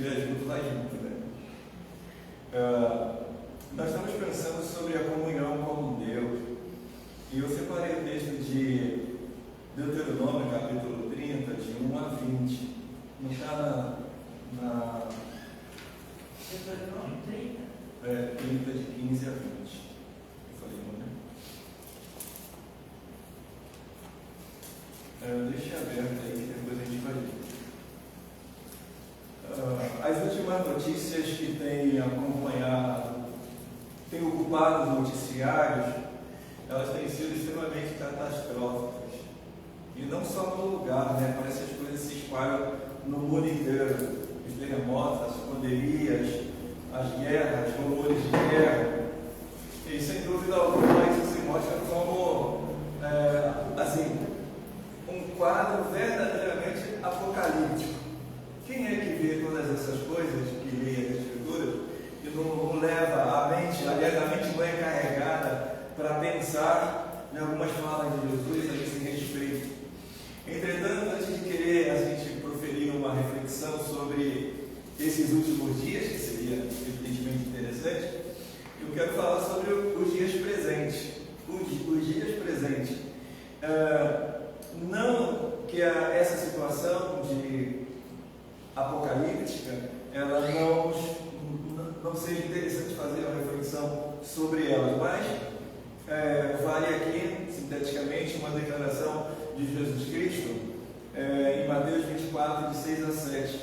estiver junto, vai junto, né? Nós estamos pensando sobre a comunhão com Deus. E eu separei o texto de Deuteronômio, capítulo 30, de 1 a 20. Não está na Deuteronômio 30? 30, de 15 a 20. Eu falei, né? Deixa aberto aí, que depois a gente vai ler. As últimas notícias que têm acompanhado, têm ocupado os noticiários, elas têm sido extremamente catastróficas. E não só no lugar, né? Parece que as coisas se espalham no mundo inteiro. Os terremotos, as pandemias, as guerras, rumores de guerra. E sem dúvida alguma isso se mostra como um quadro verdadeiramente apocalíptico. Quem é que vê todas essas coisas, que lê as Escrituras, e não leva a mente, aliás, a mente não é carregada para pensar em algumas falas de Jesus a esse respeito? Entretanto, antes de querer a gente proferir uma reflexão sobre esses últimos dias, que seria evidentemente interessante, eu quero falar sobre os dias presentes. Os dias presentes. Não que essa situação de apocalíptica, ela não seja interessante fazer uma reflexão sobre ela, mas vale aqui, sinteticamente, uma declaração de Jesus Cristo, em Mateus 24, de 6 a 7.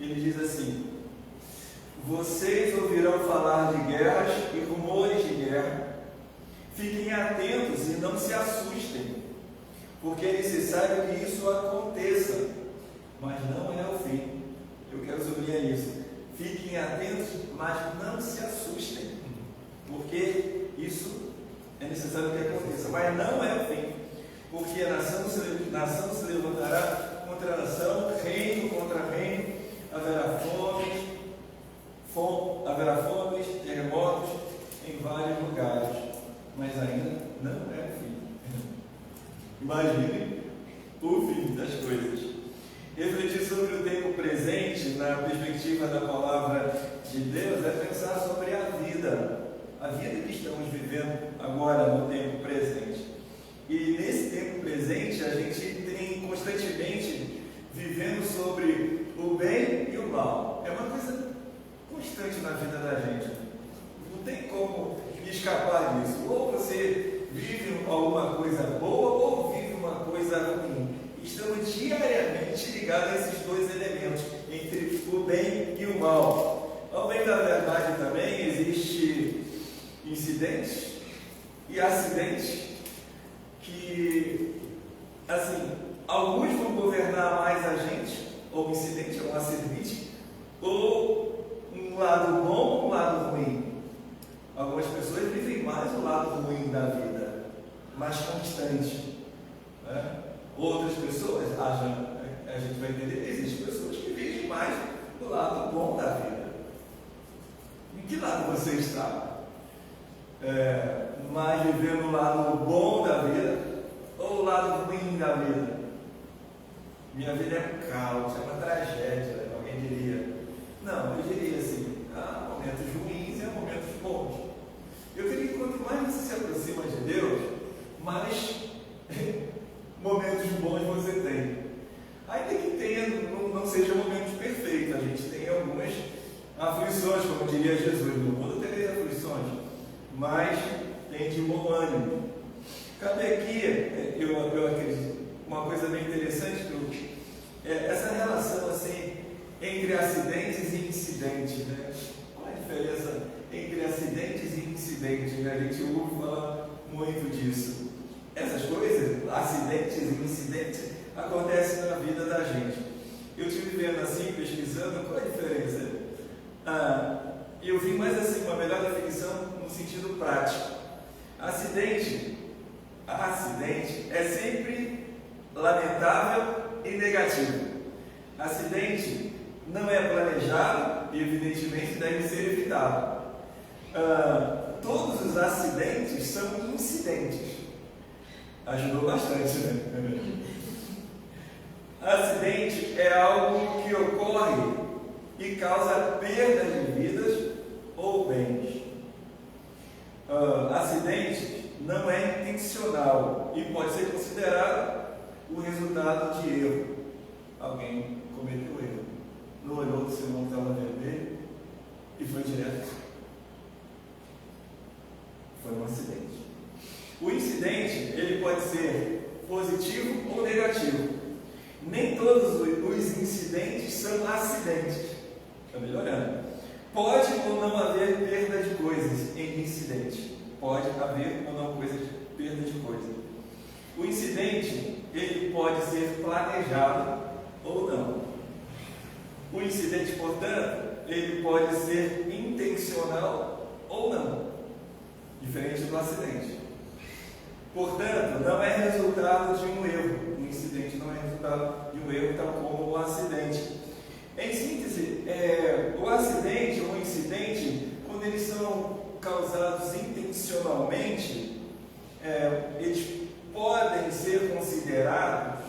Ele diz assim: vocês ouvirão falar de guerras e rumores de guerra. Fiquem atentos e não se assustem, porque é necessário que isso aconteça, mas não é o fim. Eu quero sublinhar isso. Fiquem atentos, mas não se assustem, porque isso é necessário que aconteça, mas não é o fim. Porque a nação se levantará contra a nação, reino contra reino, haverá fomes, terremotos em vários lugares, mas ainda não é o fim. Imagine o fim das coisas. Refletir sobre o tempo presente, na perspectiva da palavra de Deus, é pensar sobre a vida que estamos vivendo agora no tempo presente. E nesse tempo presente, a gente tem constantemente vivendo sobre o bem e o mal. É uma coisa constante na vida da gente. Não tem como escapar disso. Ou você vive alguma coisa boa, ou vive uma coisa ruim. Estamos diariamente ligados a esses dois elementos, entre o bem e o mal. Ao bem da verdade também existe incidentes e acidentes que, assim, alguns vão governar mais a gente, ou um incidente, ou um acidente, ou um lado bom, um lado ruim. Algumas pessoas vivem mais o lado ruim da vida, mais constante, né? Outras pessoas, a gente vai entender, existem pessoas que vivem mais do lado bom da vida. Em que lado você está? Mais vivendo o lado bom da vida ou o lado ruim da vida? Minha vida é um caos, é uma tragédia, alguém diria. Não, eu diria assim, há momentos ruins e há momentos bons. Eu creio que quanto mais você se aproxima de Deus, mais momentos bons você tem. Ainda que não sejam momentos perfeitos, a gente tem algumas aflições, como diria Jesus, no mundo tereis aflições, mas tem de bom ânimo. Cabe aqui, eu acredito, uma coisa bem interessante, essa relação assim, entre acidentes e incidentes, né? Qual a diferença entre acidentes e incidentes? Né? A gente ouve falar muito disso. Essas coisas, acidentes e incidentes, acontecem na vida da gente. Eu estive vendo assim, pesquisando, qual a diferença? Eu vi mais assim, uma melhor definição no sentido prático. Acidente é sempre lamentável e negativo. Acidente não é planejado e evidentemente deve ser evitado. Todos os acidentes são incidentes. Ajudou bastante, né? Acidente é algo que ocorre e causa perda de vidas ou bens. Acidente não é intencional e pode ser considerado o resultado de erro. Alguém cometeu erro, não olhou que o sinal estava vermelho e foi direto. Foi um acidente. O incidente, ele pode ser positivo ou negativo. Nem todos os incidentes são acidentes. Está melhorando. Pode ou não haver perda de coisas em incidente. Pode haver ou não perda de coisas. O incidente, ele pode ser planejado ou não. O incidente, portanto, ele pode ser intencional ou não. Diferente do acidente. Portanto, não é resultado de um erro. O incidente não é resultado de um erro, tal como o acidente. Em síntese, o acidente ou o incidente, quando eles são causados intencionalmente, eles podem ser considerados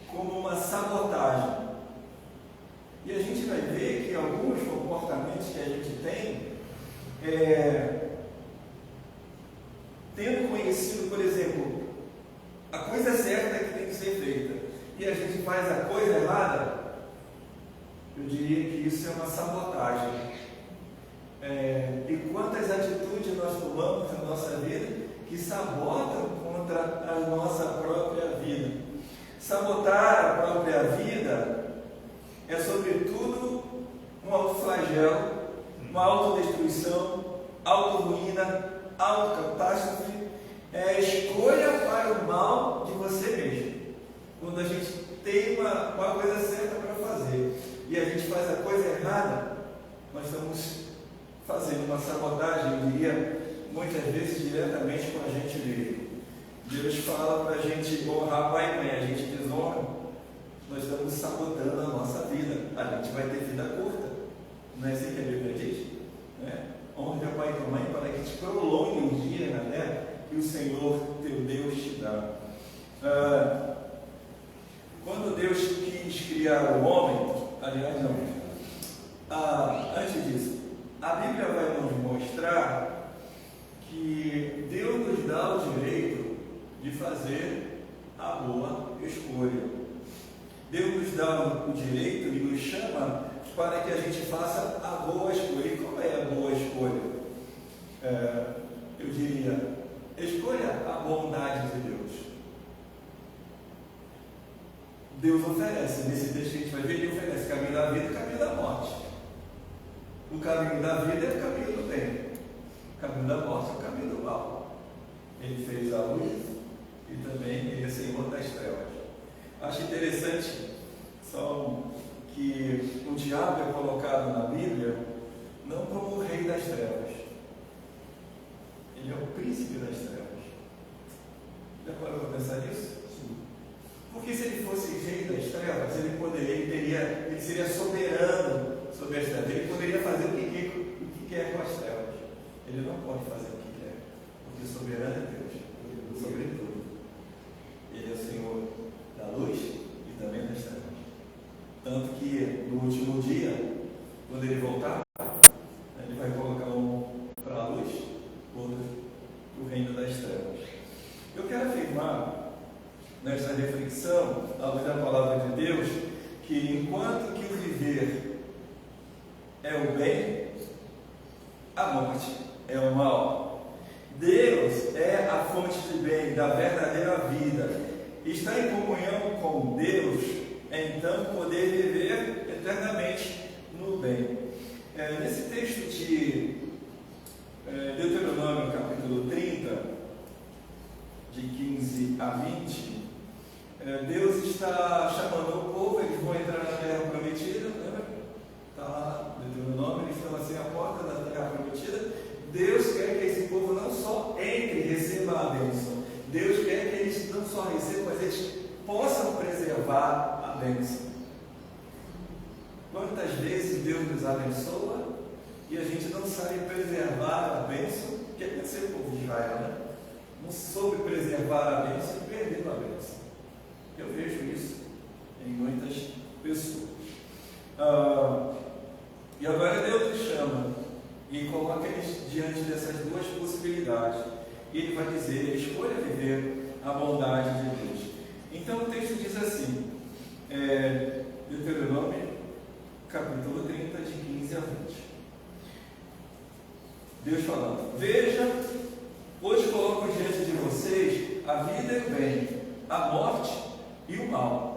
como uma sabotagem. E a gente vai ver que alguns comportamentos que a gente tem, tendo conhecido, por exemplo, a coisa certa que tem que ser feita, e a gente faz a coisa errada, eu diria que isso é uma sabotagem. E quantas atitudes nós tomamos na nossa vida que sabotam contra a nossa própria vida? Sabotar a própria vida é, sobretudo, um autoflagelo, uma autodestruição, autorruína, autocatástrofe, é a escolha para o mal de você mesmo. Quando a gente tem uma coisa certa para fazer e a gente faz a coisa errada, nós estamos fazendo uma sabotagem, eu diria, muitas vezes diretamente com a gente mesmo. Deus fala para a gente honrar pai e mãe, a gente desonra, nós estamos sabotando a nossa vida. A gente vai ter vida curta, não é assim que a Bíblia diz? Honre teu pai e tua mãe para que te prolongue um dia na terra que o Senhor teu Deus te dá. Quando Deus quis criar o homem, aliás não, antes disso, a Bíblia vai nos mostrar que Deus nos dá o direito de fazer a boa escolha. Deus nos dá o direito e nos chama para que a gente faça a boa escolha. E qual é a boa escolha? Eu diria, escolha a bondade de Deus. Deus oferece, nesse texto que a gente vai ver, Ele oferece o caminho da vida e o caminho da morte. O caminho da vida é o caminho do bem. O caminho da morte é o caminho do mal. Ele fez a luz e também Ele é Senhor das trevas. Acho interessante que o diabo é colocado na Bíblia não como o rei das trevas. Ele é o príncipe das trevas. Já parou para pensar nisso? Sim. Porque se ele fosse rei das trevas, ele seria soberano sobre as trevas. Ele poderia fazer o que quer com as trevas. Ele não pode fazer o que quer, porque soberano é Deus, sobre tudo. Ele é o Senhor da luz e também das trevas. Tanto que no último dia, quando ele voltar, ele vai colocar um para a luz, outro para o reino das trevas. Eu quero afirmar nesta reflexão, à luz da palavra de Deus, que enquanto que o viver é o bem, a morte é o mal. Deus é a fonte de bem, da verdadeira vida. Estar em comunhão com Deus é então poder viver eternamente no bem. Nesse texto de Deuteronômio, capítulo 30, de 15 a 20, Deus está chamando o povo, eles vão entrar na terra prometida, lembra? Está lá, Deuteronômio, eles estão assim à porta da terra prometida. Deus quer que esse povo não só entre e receba a bênção, Deus quer que eles não só recebam, mas eles possam preservar a bênção. Quantas vezes Deus nos abençoa e a gente não sabe preservar a bênção? O que aconteceu com o povo de Israel, né? Não soube preservar a bênção e perdeu a bênção. Eu vejo isso em muitas pessoas. e coloca eles diante dessas duas possibilidades. E ele vai dizer: escolha viver a bondade de Deus. Então o texto diz assim, Deuteronômio, capítulo 30, de 15 a 20. Deus falando: veja, hoje coloco diante de vocês a vida e o bem, a morte e o mal.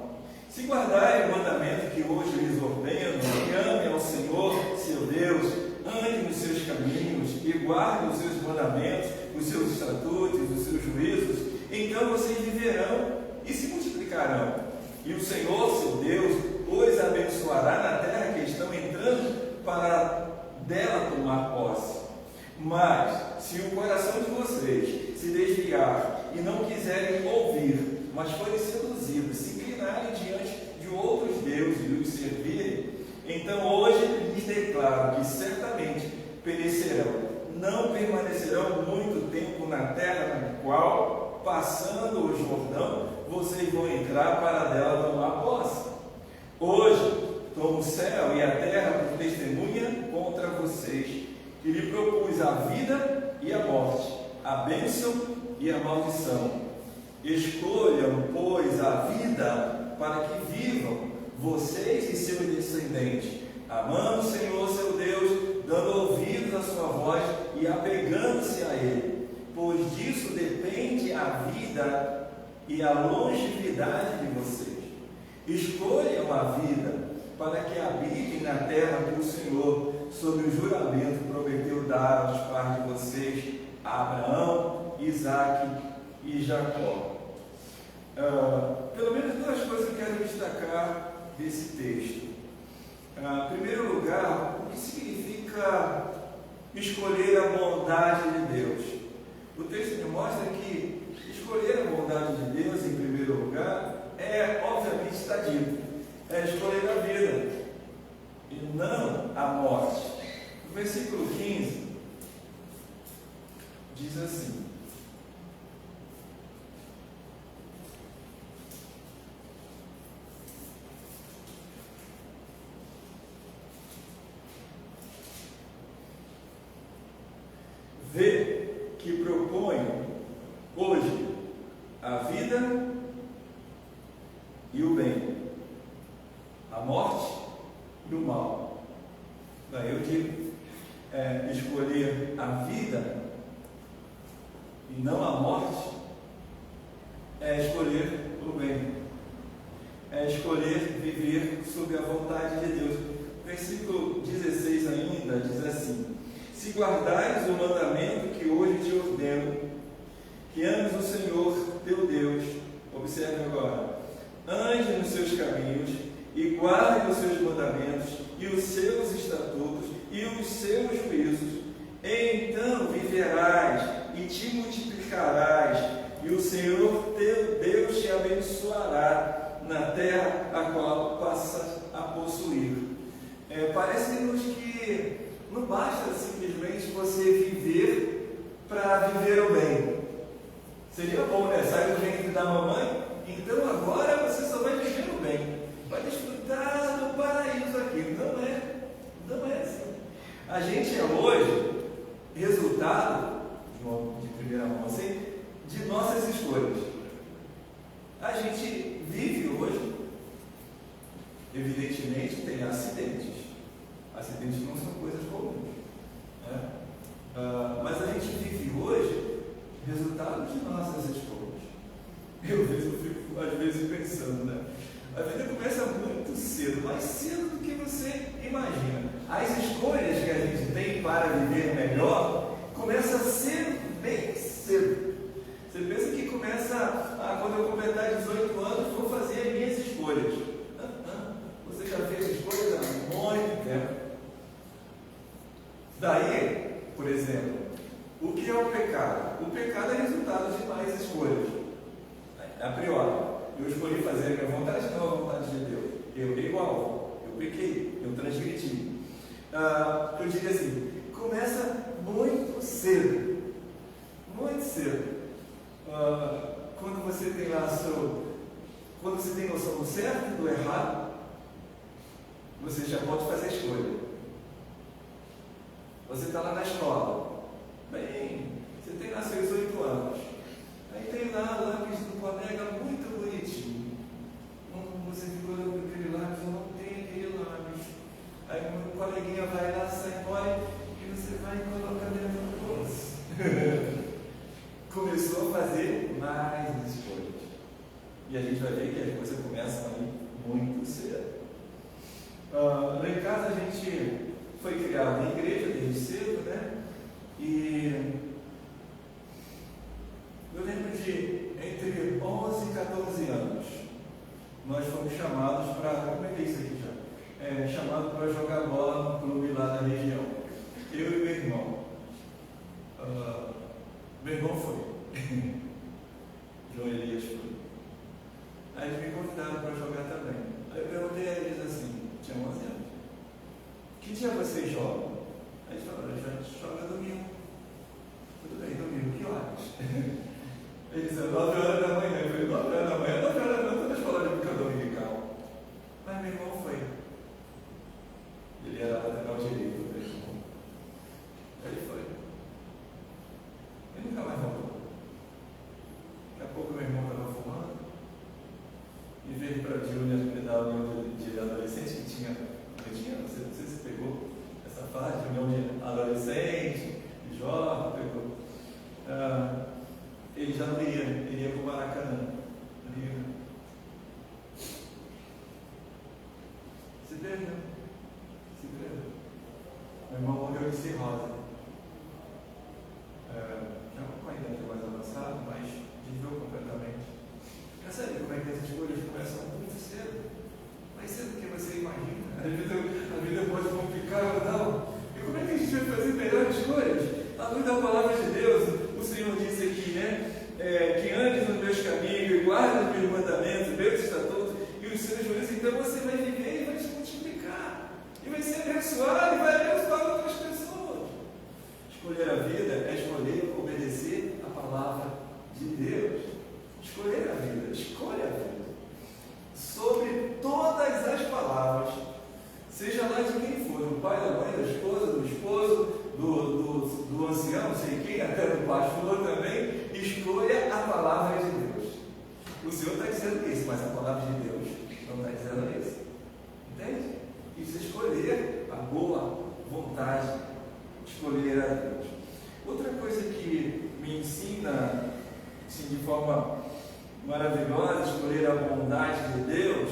Se guardarem o mandamento que hoje lhes ordeno, que amem ao Senhor, seu Deus, andem nos seus caminhos e guardem os seus mandamentos, os seus estatutos, os seus juízos, então vocês viverão e se multiplicarão. E o Senhor, seu Deus, os abençoará na terra que estão entrando para dela tomar posse. Mas, se o coração de vocês se desviar e não quiserem ouvir, mas forem seduzidos, se inclinarem diante de outros deuses e os servirem, então hoje lhes declaro que certamente perecerão. Não permanecerão muito tempo na terra na qual, passando o Jordão, vocês vão entrar para dela tomar posse. Hoje tomo o céu e a terra por testemunha contra vocês, que lhe propus a vida e a morte, a bênção e a maldição. Escolham, pois, a vida para que vivam vocês e seus descendentes, amando o Senhor seu Deus, dando ouvidos à sua voz e apegando-se a Ele, pois disso depende a vida e a longevidade de vocês. Escolham a vida para que habitem na terra que o Senhor, sob o juramento, prometeu dar aos pais de vocês, a Abraão, Isaque e Jacó. Pelo menos duas coisas que eu quero destacar desse texto. Em primeiro lugar, o que significa escolher a bondade de Deus? O texto me mostra que escolher a bondade de Deus, em primeiro lugar, obviamente está dito, escolher a vida e não a morte. O versículo 15 diz assim: vê que proponho hoje a vida e o bem, a morte e o mal. Eu digo, escolher a vida e não a morte é escolher o bem, é escolher viver sob a vontade de Deus. Versículo 16 ainda diz assim: se guardares o mandamento que hoje te ordeno, que ames o Senhor teu Deus, observe agora, ande nos seus caminhos e guarde os seus mandamentos e os seus estatutos e os seus juízos, então viverás e te multiplicarás, e o Senhor teu Deus te abençoará na terra a qual passas a possuir. Parece-nos que não basta simplesmente você viver para viver o bem. Seria bom, né? Sai do ventre da mamãe, então agora você só vai viver o bem, vai desfrutar do paraíso aqui. Não é assim. A gente é hoje resultado, de primeira mão assim, de nossas escolhas. A gente vive hoje, evidentemente tem acidentes. Acidentes não são coisas comuns, né? Mas a gente vive hoje resultado de nossas escolhas. Eu fico às vezes pensando, né? A vida começa muito cedo, mais cedo do que você imagina. As escolhas que a gente tem para viver melhor começam cedo, bem cedo. Você pensa que começa quando eu completar 18 anos, vou fazer as minhas escolhas. Você já fez escolhas há muito tempo. Daí, por exemplo, o que é o pecado? O pecado é resultado de mais escolhas. A priori, eu escolhi fazer a minha vontade, não a vontade de Deus. Eu igual, eu pequei, eu transgredi. Eu diria assim, começa muito cedo. Muito cedo. Quando você tem lá quando você tem noção do certo e do errado, você já pode fazer a escolha. Você está lá na escola. Bem, você tem lá seus 8 anos. Aí tem lá o lápis do colega muito bonitinho. Você ficou olhando para aquele lápis, eu não tenho aquele lápis. Aí o coleguinha vai lá, sai embora e você vai e coloca dentro do bolso. Começou a fazer mais escolhas. E a gente vai ver que as coisas começam ali muito cedo. Lá em casa a gente foi criado na igreja desde cedo, né? E eu lembro de entre 11 e 14 anos, nós fomos chamados para, como é que é isso aqui já? Chamado para jogar bola no clube lá da região. Eu e meu irmão. Meu irmão foi. João Elias foi. Aí eles me convidaram para jogar também. Aí eu perguntei a eles assim, tinha 11 anos. Que dia vocês jogam? Aí eles falaram, a gente joga domingo. Tudo bem, domingo, que horas? Eles disseram, 9 horas da manhã. Eu falei, 9 horas da manhã? 9 horas da manhã, estou na escola de dominical. Mas meu irmão foi. Ele era lateral direito, meu irmão. Ele foi. Ele nunca mais voltou. Daqui a pouco meu irmão estava fumando. E veio para a Júlia me dar a união de adolescente que tinha, não sei se você pegou essa fase de união de adolescente, de jovem, pegou. Ele já não ia, ele ia para o Maracanã. Se perdeu. Meu irmão morreu de cirrose. Já com a idade mais avançada, mas viveu completamente. Percebe como é que as escolhas começam muito cedo? Mais cedo do que você imagina. A vida pode complicar ou não. E como é que a gente vai fazer melhores escolhas? À luz da palavra de Deus, o Senhor disse aqui, né? Que andes nos meus caminhos, guarde os meus mandamentos, meus estatutos e os seus juízos. Então você vai viver e vai se multiplicar. E vai ser abençoado e vai abençoar outras pessoas. Escolher a vida é escolher obedecer a palavra de Deus. Escolher a vida, escolha a vida. Sobre todas as palavras, seja lá de quem for, do pai, da mãe, da esposa, do esposo, do ancião, não sei quem, até do pastor também, escolha a palavra de Deus. O Senhor está dizendo isso, mas a palavra de Deus não está dizendo isso. Entende? E você escolher a boa vontade, escolher a Deus. Outra coisa que me ensina, assim, de forma maravilhosa, escolher a bondade de Deus,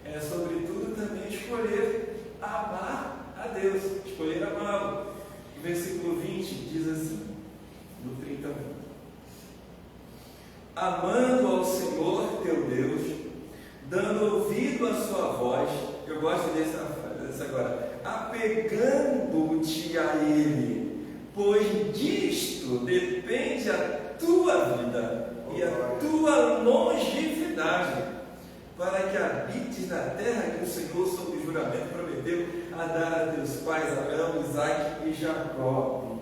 é sobretudo também escolher amar a Deus, escolher amá-lo. O versículo 20 diz assim, no 31: amando ao Senhor teu Deus, dando ouvido à sua voz. Eu gosto dessa agora. Apegando-te a Ele, pois disto depende a tua vida e a tua longevidade, para que habites na terra que o Senhor, sob juramento, prometeu a dar a teus pais Abraão, Isaque e Jacó.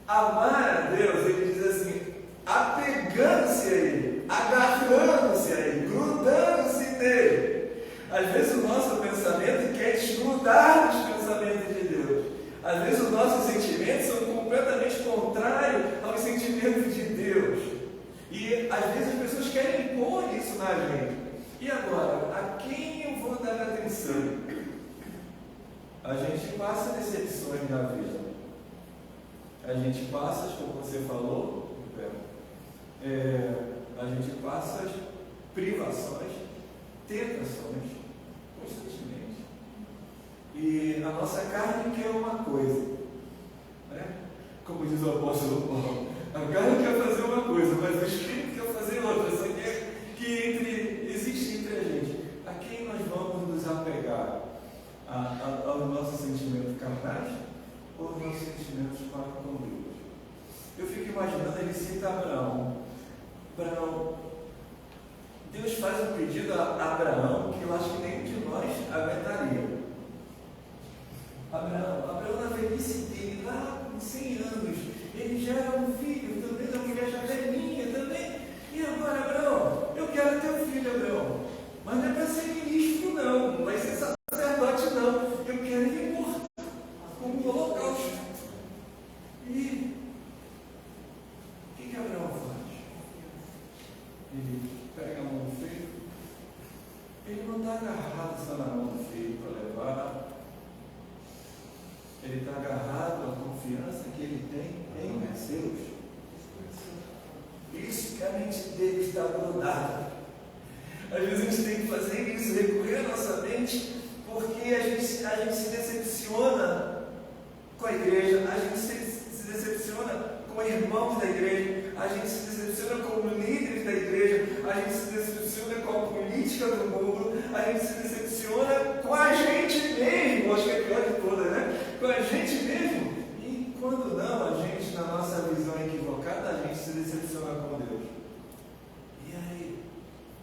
Amar a Deus, ele diz assim, apegando-se a Ele, agarrando-se a Ele, grudando-se nele. Às vezes o nosso pensamento quer desgrudar dos pensamentos de Deus. Às vezes os nossos sentimentos são completamente contrários aos sentimentos de Deus. E às vezes as pessoas querem impor isso na gente. E agora, a quem eu vou dar atenção? A gente passa decepções na vida. A gente passa, como você falou, a gente passa privações, tentações, constantemente. E a nossa carne quer uma coisa, né? Como diz o apóstolo Paulo, a carne quer fazer uma coisa, mas o Espírito quer fazer outra. Só que existe entre a gente. A quem nós vamos nos apegar? Aos nossos sentimentos carnais ou aos nossos sentimentos para com Deus? Eu fico imaginando, ele cita Abraão. Deus faz um pedido a Abraão que eu acho que nenhum de nós aguentaria. Abraão na velhice dele, lá com 100 anos, ele já era um filho também, da mulher já velhinha também. E agora, Abraão, eu quero ter um filho, Abraão, mas não é para ser ministro, não vai ser sacerdote, não. Eu quero está agarrado só na mão do filho para levar. Ele está agarrado à confiança que ele tem em Deus. Isso que a mente dele está grudada. Às vezes a gente tem que fazer isso, recorrer à nossa mente, porque a gente se decepciona com a igreja, a gente se decepciona com irmãos da igreja, a gente se decepciona com líderes da igreja, a gente se decepciona com a política do mundo, a gente se decepciona com a gente mesmo, acho que é a pior de todas, né? Com a gente mesmo. E quando não, a gente, na nossa visão equivocada, a gente se decepciona com Deus. E aí?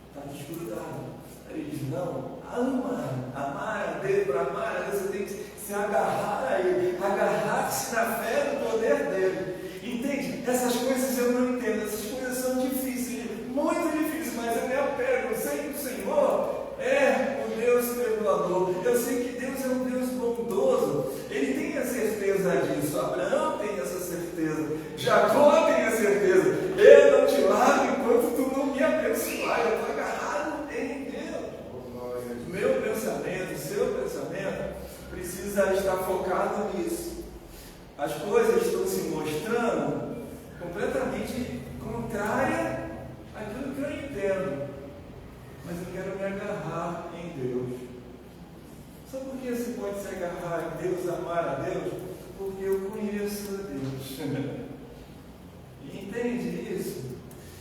Está desgrudado. Ele diz, não, amar a Deus, para amar a Deus, você tem que se agarrar a Ele, agarrar-se na fé no poder dEle. Entende? Essas coisas eu não entendo, essas coisas são difíceis, muito difíceis, mas eu me apego. Eu sei que o Senhor é o Deus perdoador, eu sei que Deus é um Deus bondoso, Ele tem a certeza disso, Abraão tem essa certeza, Jacó tem a certeza, eu não te largo enquanto tu não me abençoar, eu estou agarrado em Deus. Meu pensamento, seu pensamento, precisa estar focado nisso. As coisas estão se mostrando completamente contrárias àquilo que eu entendo, mas eu quero me agarrar em Deus. Sabe por que você pode se agarrar em Deus, amar a Deus? Porque eu conheço a Deus. E entende isso?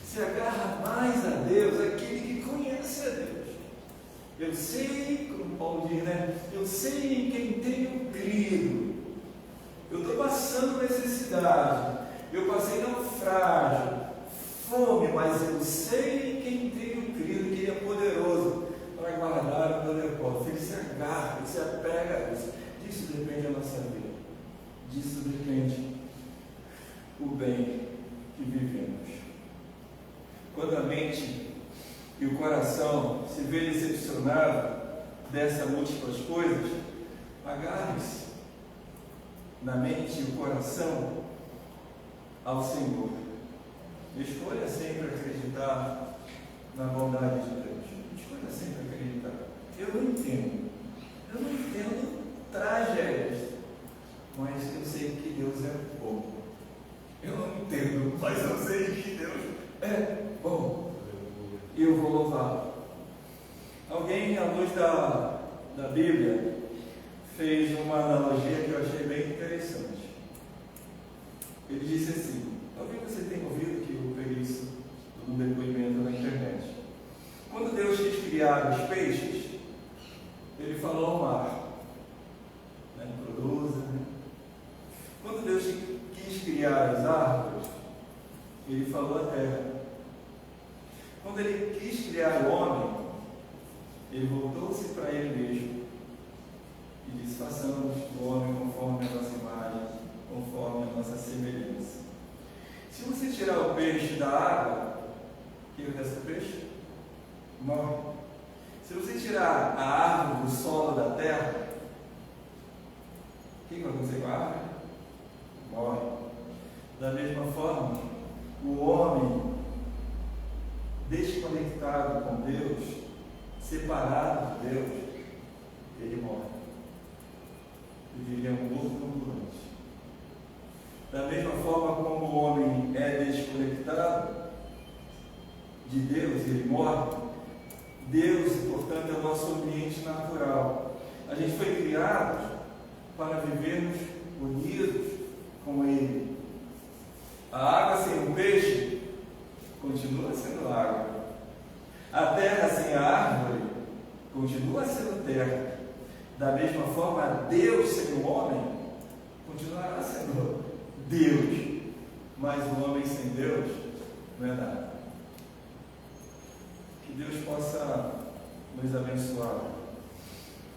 Se agarra mais a Deus, aquele que conhece a Deus. Eu sei, como Paulo diz, né? Eu sei em quem tenho crido. Eu estou passando necessidade, eu passei naufrágio, fome, mas eu sei em quem tenho crido, que Ele é poderoso para guardar o meu depósito. Ele se agarra, ele se apega a isso. Disso depende a nossa vida, disso depende o bem que vivemos. Quando a mente e o coração se vê decepcionado dessas múltiplas coisas, agarre-se na mente e o coração ao Senhor. Escolha sempre acreditar na bondade de Deus. Escolha sempre acreditar. Eu não entendo tragédias, mas eu sei que Deus é bom. Eu não entendo, mas eu sei que Deus é bom. E eu vou louvá-lo. Alguém, à luz da Bíblia, fez uma analogia que eu achei bem interessante. Ele disse assim, talvez você tenha ouvido que eu peguei isso num depoimento na internet. Quando Deus quis criar os peixes, Ele falou ao mar, né? Produza, né? Quando Deus quis criar as árvores, Ele falou à terra. Quando Ele quis criar o homem, Ele voltou-se para Ele mesmo e disse, façamos o homem conforme a nossa imagem, conforme a nossa semelhança. Se você tirar o peixe da água, o que acontece com o peixe? Morre. Se você tirar a árvore do solo da terra, o que vai acontecer com a árvore? Morre. Da mesma forma, o homem desconectado com Deus, separado de Deus, ele morre. Ele é um morto ambulante. Da mesma forma como o homem é desconectado de Deus, ele morre. Deus, portanto, é o nosso ambiente natural. A gente foi criado para vivermos unidos com Ele. A água sem o peixe continua sendo água. A terra sem a árvore continua sendo terra. Da mesma forma, Deus sem o homem continuará sendo Deus. Mas o homem sem Deus não é nada. Que Deus possa nos abençoar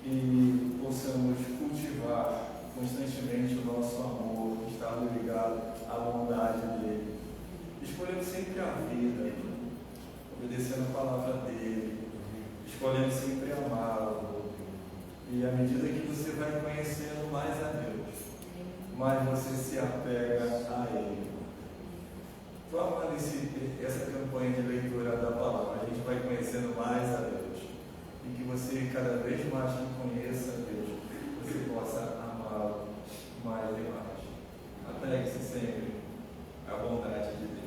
e possamos cultivar constantemente o nosso amor, estar ligado à bondade dEle, escolhendo sempre a vida, obedecendo a palavra dEle, escolhendo sempre amá-lo. E à medida que você vai conhecendo mais a Deus, mais você se apega a Ele. Vamos essa campanha de leitura da palavra, a gente vai conhecendo mais a Deus. E que você você cada vez mais que conheça Deus, você possa amá-lo mais e mais. Apegue-se sempre à bondade de Deus.